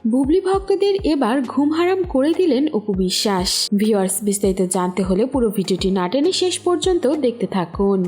বুবলি ভক্তদের এবার ঘুম হারাম করে দিলেন অপু বিশ্বাস। ভিউয়ার্স, বিস্তারিত জানতে হলে পুরো ভিডিওটি না টেনে শেষ পর্যন্ত দেখতে থাকুন।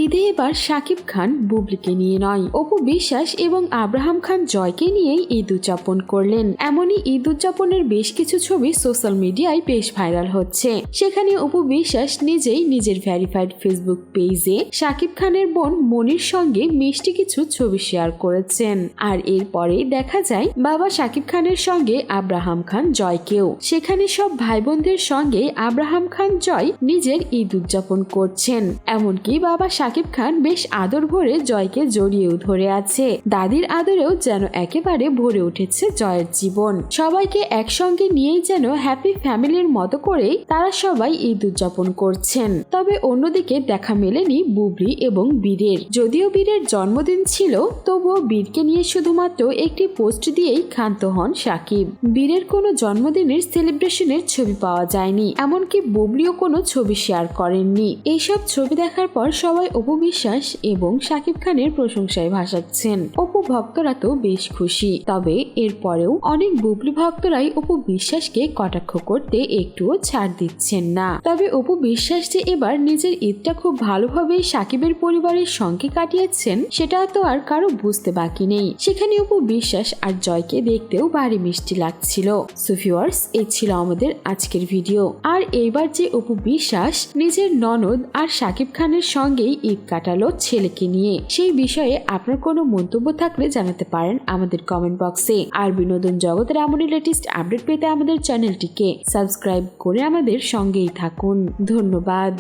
ঈদে এবার শাকিব খান বুবলিকে নিয়ে নয়, অপু বিশ্বাস এবং আব্রাহাম খান জয়কে নিয়েই ঈদ উদযাপন করলেন। এমনই ঈদ উদযাপনের বেশ কিছু ছবি সোশ্যাল মিডিয়ায় বেশ ভাইরাল হচ্ছে। সেখানে অপু বিশ্বাস নিজেই নিজের ভেরিফাইড ফেসবুক পেজে শাকিব খানের বোন মনির সঙ্গে মিষ্টি কিছু ছবি শেয়ার করেছেন। আর এরপরে দেখা যায় বাবা শাকিব খানের সঙ্গে আব্রাহাম খান জয়কেও। সেখানে সব ভাই বোনদের সঙ্গে আব্রাহাম খান জয় নিজের ঈদ উদযাপন করছেন। এমনকি বাবা শাকিব খান বেশ আদর ভরে জয়কে জড়িয়েও ধরে আছে। দাদির আদরেও যেন একেবারে ভরে উঠেছে জয়ের জীবন। সবাইকে একসঙ্গে নিয়েই যেন হ্যাপি ফ্যামিলির মতো করে তারা সবাই ঈদ উদযাপন করছেন। তবে অন্যদিকে দেখা মেলেনি বুবলি এবং বীরের। যদিও বীরের জন্মদিন ছিল, তবুও বীরকে নিয়ে শুধুমাত্র একটি পোস্ট দিয়েই ক্ষান্ত হন শাকিব। বীরের কোনো জন্মদিনের সেলিব্রেশনের ছবি পাওয়া যায়নি, এমনকি বুবলিও কোনো ছবি শেয়ার করেননি। এইসব ছবি দেখার পর সবাই অপু বিশ্বাস এবং শাকিব খানের প্রশংসায় ভাসাচ্ছেন। অপু ভক্তরা তো বেশ খুশি, তবে এরপরেও অনেক বুবলি ভক্তরাই অপু বিশ্বাসকে কটাক্ষ করতে একটুও ছাড় দিচ্ছেন না। তবে অপু বিশ্বাস যে এবার নিজের ঈদটা খুব ভালোভাবে শাকিবের পরিবারের সঙ্গে কাটিয়েছেন সেটা তো আর কারো বুঝতে বাকি নেই। সেখানে অপু বিশ্বাস আর জয়কে দেখতেও ভারী মিষ্টি লাগছিল। সো ভিউয়ার্স, এই ছিল আমাদের আজকের ভিডিও। আর এইবার যে অপু বিশ্বাস নিজের ননদ আর শাকিব খানের সঙ্গেই ঈদ কাটালো ছেলেকে নিয়ে, সেই বিষয়ে আপনার কোনো মন্তব্য থাকলে জানাতে পারেন আমাদের কমেন্ট বক্সে। আর বিনোদন জগতের এমনই লেটেস্ট আপডেট পেতে আমাদের চ্যানেলটিকে সাবস্ক্রাইব করে আমাদের সঙ্গেই থাকুন। ধন্যবাদ।